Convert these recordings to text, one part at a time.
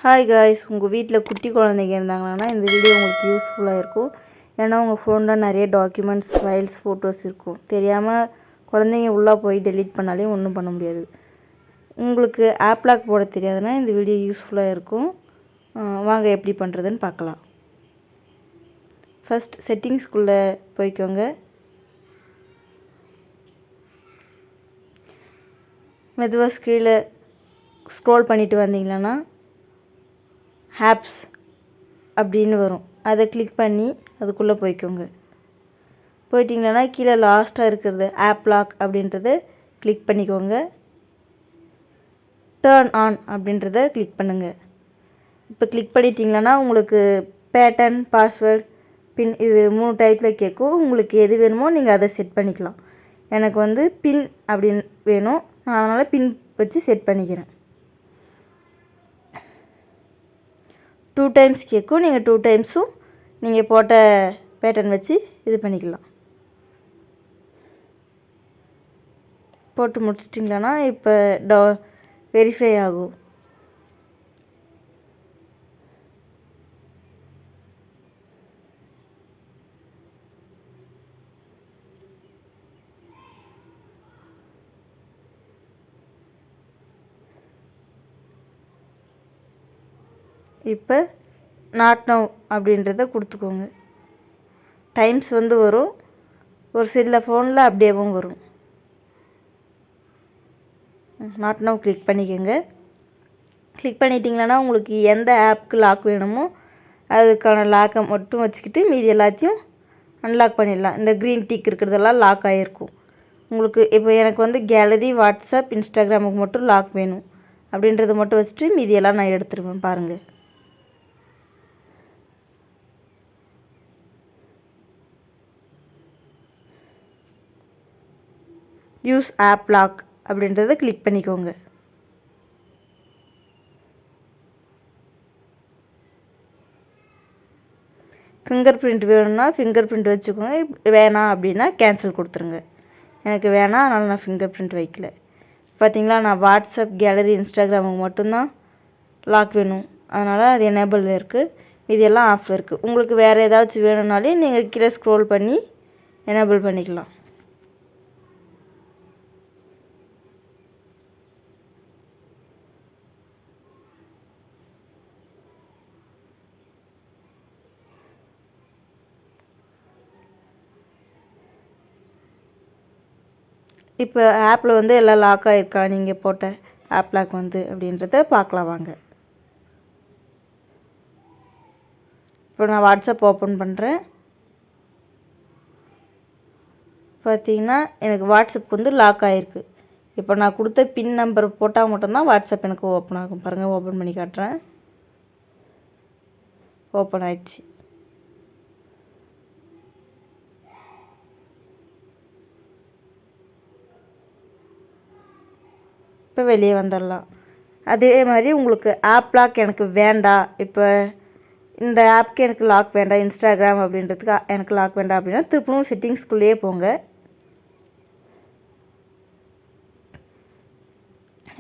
Hi guys, உங்கள் வீட்டில் குட்டி குழந்தைங்க இருந்தாங்கன்னா இந்த வீடியோ உங்களுக்கு யூஸ்ஃபுல்லாக இருக்கும். ஏன்னா உங்கள் ஃபோனில் நிறைய டாக்குமெண்ட்ஸ், ஃபைல்ஸ், ஃபோட்டோஸ் இருக்கும். தெரியாமல் குழந்தைங்க உள்ளே போய் டெலீட் பண்ணாலே ஒன்றும் பண்ண முடியாது. உங்களுக்கு ஆப் லாக் போட தெரியாதுன்னா இந்த வீடியோ யூஸ்ஃபுல்லாக இருக்கும். வாங்க எப்படி பண்ணுறதுன்னு பார்க்கலாம். ஃபஸ்ட் செட்டிங்ஸ்குள்ளே போய்க்கோங்க. மெதுவாக ஸ்க்ரீனில் ஸ்க்ரோல் பண்ணிவிட்டு வந்தீங்கன்னா ஆப்ஸ் அப்படின்னு வரும். அதை கிளிக் பண்ணி அதுக்குள்ளே போய்க்கோங்க. போயிட்டிங்கன்னா கீழே லாஸ்ட்டாக இருக்கிறது ஆப் லாக் அப்படின்றத கிளிக் பண்ணிக்கோங்க. டர்ன் ஆன் அப்படின்றத கிளிக் பண்ணுங்கள். இப்போ கிளிக் பண்ணிட்டீங்கன்னா உங்களுக்கு பேட்டர்ன், பாஸ்வேர்டு, பின் இது 3 டைப்பில் கேட்கும். உங்களுக்கு எது வேணுமோ நீங்கள் அதை செட் பண்ணிக்கலாம். எனக்கு பின் அப்படின்னு வேணும். நான் அதனால் பின் வச்சு செட் பண்ணிக்கிறேன். 2 டைம்ஸ் கேட்கும். நீங்கள் 2 டைம்ஸும் நீங்கள் போட்ட பேட்டர்ன் வச்சு இது பண்ணிக்கலாம். போட்டு முடிச்சிட்டிங்களான்னா இப்போ வெரிஃபை ஆகும். இப்போ நாட் நவ் அப்படின்றத கொடுத்துக்கோங்க. டைம்ஸ் வரும். ஒரு சில ஃபோனில் அப்படியேவும் வரும். நாட் நவ் கிளிக் பண்ணிக்கோங்க. கிளிக் பண்ணிட்டீங்கன்னா உங்களுக்கு எந்த ஆப்புக்கு லாக் வேணுமோ அதுக்கான லாக்கை மட்டும் வச்சுக்கிட்டு மீதி எல்லாத்தையும் அன்லாக் பண்ணிடலாம். இந்த க்ரீன் டிக் இருக்கிறதெல்லாம் லாக் ஆகிருக்கும். உங்களுக்கு இப்போ எனக்கு கேலரி, வாட்ஸ்அப், இன்ஸ்டாகிராமுக்கு மட்டும் லாக் வேணும் அப்படின்றத மட்டும் வச்சுட்டு மீதியெல்லாம் நான் எடுத்துருவேன். பாருங்கள். யூஸ் ஆப் லாக் அப்படின்றத கிளிக் பண்ணிக்கோங்க. ஃபிங்கர் பிரிண்ட் வேணும்னா ஃபிங்கர் பிரிண்ட் வச்சுக்கோங்க. வேணாம் அப்படின்னா கேன்சல் கொடுத்துருங்க. எனக்கு வேணாம், அதனால் நான் ஃபிங்கர் பிரிண்ட் வைக்கல. பார்த்தீங்களா, நான் வாட்ஸ்அப், கேலரி, இன்ஸ்டாகிராமுக்கு மட்டும்தான் லாக் வேணும். அதனால் அது எனேபிளில் இருக்குது. இதெல்லாம் ஆஃப் இருக்குது. உங்களுக்கு வேறு ஏதாச்சும் வேணும்னாலே நீங்கள் கீழே ஸ்க்ரோல் பண்ணி எனேபிள் பண்ணிக்கலாம். இப்போ ஆப்பில் எல்லாம் லாக் ஆகிருக்கா, நீங்கள் போட்ட ஆப் லாக் அப்படின்றத பார்க்கலாம் வாங்க. இப்போ நான் வாட்ஸ்அப் ஓப்பன் பண்ணுறேன். பார்த்தீங்கன்னா எனக்கு வாட்ஸ்அப் லாக் ஆகிருக்கு. இப்போ நான் கொடுத்த பின் நம்பர் போட்டால் மட்டும்தான் வாட்ஸ்அப் எனக்கு ஓப்பன் ஆகும். பாருங்கள், ஓப்பன் பண்ணி காட்டுறேன். ஓப்பன் ஆயிடுச்சு. இப்போ வெளியே வந்துடலாம். அதே மாதிரி உங்களுக்கு ஆப் லாக் எனக்கு வேண்டாம், இப்போ இந்த ஆப்க்கு எனக்கு லாக் வேண்டாம், இன்ஸ்டாகிராம் அப்படின்றதுக்கு எனக்கு லாக் வேண்டாம் அப்படின்னா திருப்பவும் செட்டிங்ஸ்குள்ளேயே போங்க.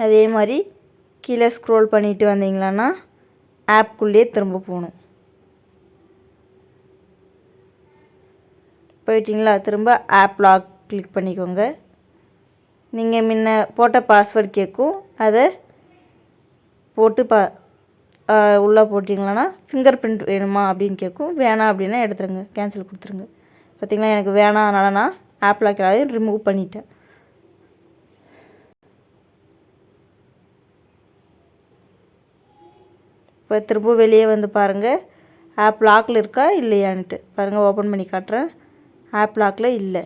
அதே மாதிரி கீழே ஸ்க்ரோல் பண்ணிட்டு வந்தீங்களான்னா ஆப்குள்ளேயே திரும்ப போகணும். போயிட்டிங்களா, திரும்ப ஆப் லாக் கிளிக் பண்ணிக்கோங்க. நீங்கள் முன்ன போட்ட பாஸ்வேர்டு கேட்கும். அதை போட்டு உள்ளே போட்டிங்களான்னா ஃபிங்கர் பிரிண்ட் வேணுமா அப்படின்னு கேட்கும். வேணாம் அப்படின்னா எடுத்துருங்க, கேன்சல் கொடுத்துருங்க. பார்த்திங்களா, எனக்கு வேணாம், அதனால் நான் ஆப் லாக் எல்லாத்தையும் ரிமூவ் பண்ணிட்டேன். இப்போ திரும்ப வெளியே பாருங்கள், ஆப் லாக்கில் இருக்கா இல்லையான்ட்டு. பாருங்கள், ஓப்பன் பண்ணி காட்டுறேன். ஆப் லாக்கில் இல்லை.